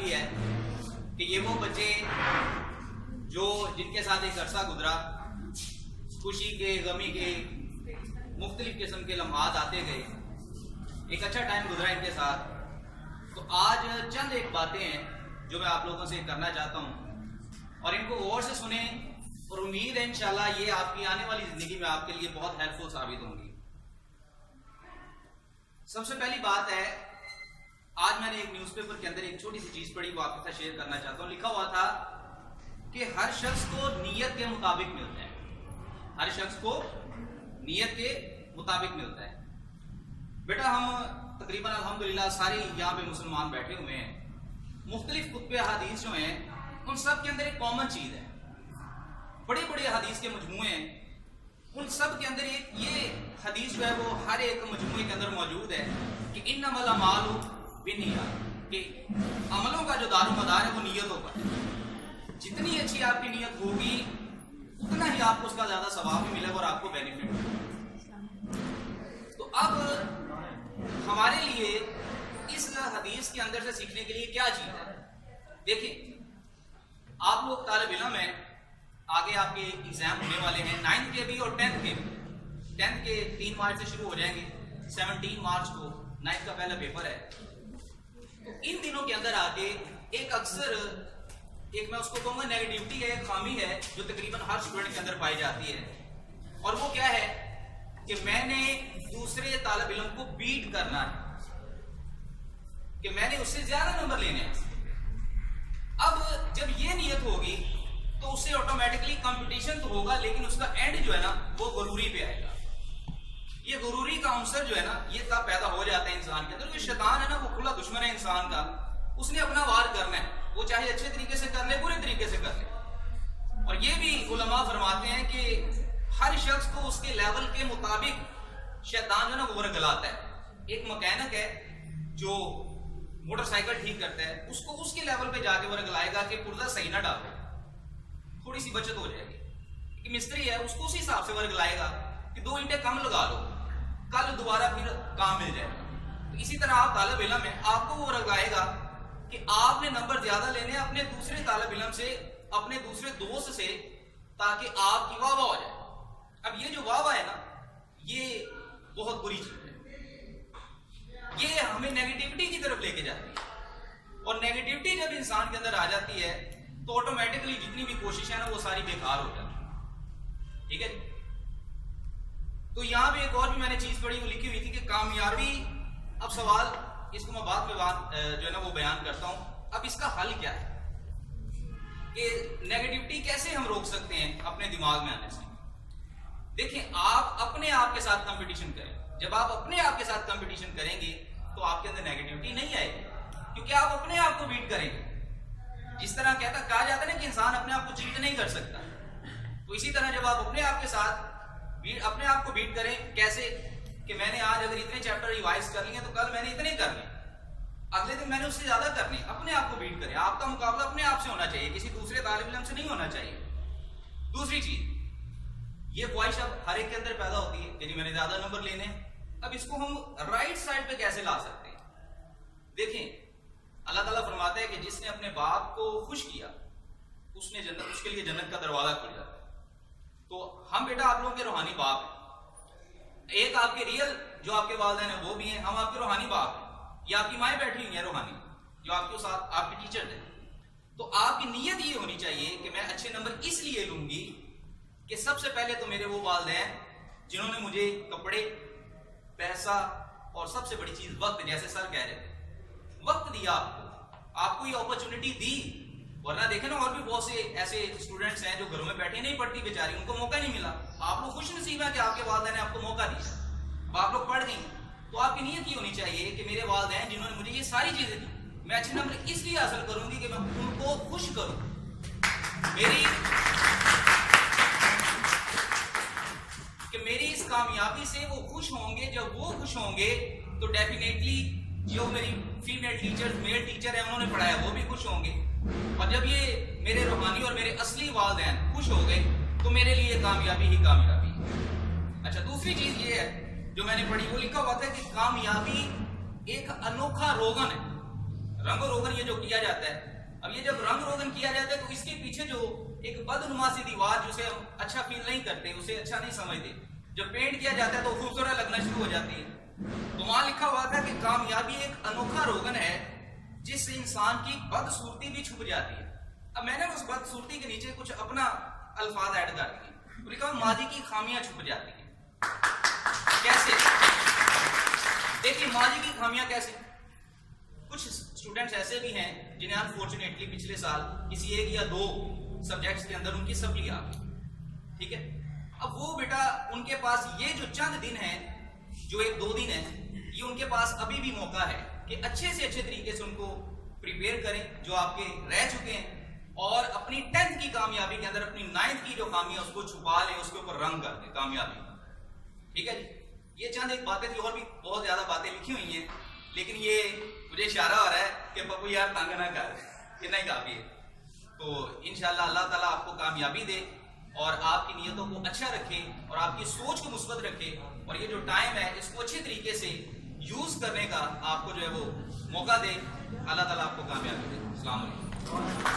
भी है कि ये वो बच्चे जो जिनके साथ एक अरसा गुजरा, खुशी के गमी के मुख्तलिफ किस्म के लम्हात आते गए, एक अच्छा टाइम गुजरा इनके साथ। तो आज चंद एक बातें हैं जो मैं आप लोगों से करना चाहता हूँ और इनको गौर से सुने और उम्मीद है इंशाल्लाह ये आपकी आने वाली जिंदगी में आपके लिए बहुत हेल्पफुल साबित होंगी। सबसे पहली बात है, आज मैंने एक न्यूज़पेपर के अंदर एक छोटी सी चीज पढ़ी, वो आपके साथ शेयर करना चाहता हूँ। लिखा हुआ था कि हर शख्स को नीयत के मुताबिक मिलता है, हर शख्स को नीयत के मुताबिक मिलता है। बेटा हम तकरीबन अल्हम्दुलिल्लाह सारे यहाँ पे मुसलमान बैठे हुए हैं, मुख्तलिफ कुतुब हदीस जो हैं उन सब के अंदर एक कॉमन चीज है, बड़े बड़े हदीस के मजमूए हैं, उन सब के अंदर एक ये हदीस जो है वो हर एक मजमूए के अंदर मौजूद है कि इन्नमल अमालु बिन्नियात, कि अमलों का जो दारोमदार है वो नीयतों पर है। जितनी अच्छी आपकी नीयत होगी उतना ही आपको उसका ज्यादा सवाब भी मिलेगा और आपको बेनिफिट मिलेगा। तो अब हमारे लिए इस हदीस के अंदर से सीखने के लिए क्या चीज है? देखिए आप लोग तालिब इल्म हैं, आगे आपके एग्जाम होने वाले हैं 9th के भी और 10th के भी। 10th के 3 मार्च से शुरू हो जाएंगे, 17 मार्च को 9th का पहला पेपर है। तो इन दिनों के अंदर आके एक अक्सर एक मैं उसको कहूंगा नेगेटिविटी है, खामी है जो तकरीबन हर स्टूडेंट के अंदर पाई जाती है, और वो क्या है कि मैंने दूसरे तालिब इल्म को बीट करना है, कि मैंने उससे ज्यादा नंबर लेने हैं। अब जब ये नियत होगी तो उससे ऑटोमेटिकली कंपटीशन तो होगा, लेकिन उसका एंड जो है ना वो गुरूरी पे आएगा। ये गुरूरी का अंसर जो है ना ये तब पैदा हो जाता है इंसान के अंदर। जो शैतान है ना वो खुला दुश्मन है इंसान का, उसने अपना वार करना है, वो चाहे अच्छे तरीके से कर ले बुरे तरीके से कर ले। और ये भी उलमा फरमाते हैं कि हर शख्स को उसके लेवल के मुताबिक शैतान जो ना वो वर्गलाता है। एक मैकेनिक है जो मोटरसाइकिल ठीक करता है, उसको उसके लेवल पे जाके वर्गलाएगा कि पुर्जा सही ना डालो, थोड़ी सी बचत हो जाएगी। एक मिस्त्री है उसको उसी हिसाब से वर्गलाएगा कि 2 ईंटें कम लगा लो, कल दोबारा फिर काम मिल जाएगा। तो इसी तरह आप तालिब इल्म है, आपको वो वर्गलाएगा कि आपने नंबर ज्यादा लेने अपने दूसरे तालिब इल्म से, अपने दूसरे दोस्त से, ताकि आपकी वाह वाह हो जाए। अब ये जो वाह वाह है ना ये बहुत बुरी चीज है, ये हमें नेगेटिविटी की तरफ लेके जाती है, और नेगेटिविटी जब इंसान के अंदर आ जाती है तो ऑटोमेटिकली जितनी भी कोशिश है ना वो सारी बेकार हो जाती है। ठीक है जी। तो यहां पे एक और भी मैंने चीज पढ़ी, वो लिखी हुई थी कि कामयाबी, अब सवाल इसको मैं बाद में जो है ना वो बयान करता हूं। अब इसका हल क्या है कि नेगेटिविटी कैसे हम रोक सकते हैं अपने दिमाग में आने से? देखिए आप अपने आप के साथ कंपटीशन करें। जब आप अपने आप के साथ कंपटीशन करेंगे तो आपके अंदर नेगेटिविटी नहीं आएगी, क्योंकि आप अपने आप को बीट करेंगे। जिस तरह कहा जाता है ना कि इंसान अपने आप को चीट नहीं कर सकता, तो इसी तरह जब आप अपने आप के साथ अपने आप को बीट करें, कैसे कि मैंने आज अगर इतने चैप्टर रिवाइज कर लिए तो कल मैंने इतने करने, अगले दिन मैंने उससे ज्यादा करने। अपने आप को बीट करें। आपका मुकाबला अपने आप से होना चाहिए, किसी दूसरे तालिब इल्म से नहीं होना चाहिए। दूसरी चीज, ये ख्वाहिश अब हर एक के अंदर पैदा होती है कि मैंने ज्यादा नंबर लेने। अब इसको हम राइट साइड पे कैसे ला सकते हैं? देखें अल्लाह ताला फरमाता है कि जिसने अपने बाप को खुश किया उसने जन्नत, उसके लिए जन्नत का दरवाजा खुल जाता है। तो हम बेटा आप लोगों के रूहानी बाप हैं, एक आपके रियल जो आपके वालिदैन है वो भी हैं, हम आपके रूहानी बाप हैं। ये आपकी माएँ बैठी हुई हैं रूहानी, जो आपके साथ आपके टीचर हैं। तो आपकी नीयत ये होनी चाहिए कि मैं अच्छे नंबर इसलिए लूंगी कि सबसे पहले तो मेरे वो वालिदैन जिन्होंने मुझे कपड़े, पैसा और सबसे बड़ी चीज वक्त, जैसे सर कह रहे थे, वक्त दिया आपको ये अपॉर्चुनिटी दी। वरना देखे ना और भी बहुत से ऐसे स्टूडेंट्स हैं जो घरों में बैठे नहीं पढ़ती बेचारी, उनको मौका नहीं मिला। आप लोग खुश नसीब है कि आपके वालिदैन ने आपको मौका दिया, अब आप लोग पढ़ गई। तो आपकी नीयत ये होनी चाहिए कि मेरे वालिदैन जिन्होंने मुझे ये सारी चीजें दी, मैं अच्छे नंबर इसलिए हासिल करूंगी कि मैं उनको खुश करूं। मेरी इस कामयाबी से वो खुश होंगे। जब वो खुश होंगे तो डेफिनेटली जो मेरी फीमेल टीचर, मेल टीचर है उन्होंने पढ़ाया वो भी खुश होंगे। और जब ये मेरे रूहानी और मेरे असली वालिदैन खुश हो गए तो मेरे लिए कामयाबी ही कामयाबी है। अच्छा, दूसरी चीज ये है जो मैंने पढ़ी, वो लिखा हुआ था कि कामयाबी एक अनोखा रोगन है। रंगो रोगन ये जो किया जाता है, अब ये जब रंग रोगन किया जाता है तो इसके पीछे जो एक बदनुमा सी दीवार जिसे हम अच्छा फील नहीं करते, उसे अच्छा नहीं समझते, जब पेंट किया जाता है तो खूबसूरत लगना शुरू हो जाती है। तो वहां लिखा हुआ था कि कामयाबी एक अनोखा रोगन है जिससे इंसान की बदसूरती भी छुप जाती है। अब मैंने उस बदसूरती के नीचे कुछ अपना अल्फाज ऐड कर दिए, तो लिखा माजी की खामियां छुप जाती हैं। कैसे? देखिए माजी की खामियां कैसे। कुछ स्टूडेंट्स ऐसे भी हैं जिन्हें अनफॉर्चुनेटली पिछले साल किसी एक या दो सब्जेक्ट्स के अंदर उनकी सप्ली आ गई, ठीक है। अब वो बेटा उनके पास ये जो चंद दिन है, जो एक दो दिन है, ये उनके पास अभी भी मौका है कि अच्छे से अच्छे तरीके से उनको प्रिपेयर करें जो आपके रह चुके हैं, और अपनी 10th की कामयाबी के अंदर अपनी 9th की जो खामी है उसको छुपा लें, उसके ऊपर रंग कर दें कामयाबी, ठीक है जी। ये चंद एक बातें थी, और भी बहुत ज्यादा बातें लिखी हुई हैं, लेकिन ये मुझे इशारा हो रहा है कि पप्पू यार तंग ना कर, इतना ही काफी है। तो इंशाल्लाह अल्लाह ताला आपको कामयाबी दे और आपकी नियतों को अच्छा रखे और आपकी सोच को मुस्बत रखे, और ये जो टाइम है इसको अच्छे तरीके से यूज करने का आपको जो है वो मौका दे। अल्लाह ताला आपको कामयाबी दे। अस्सलाम वालेकुम।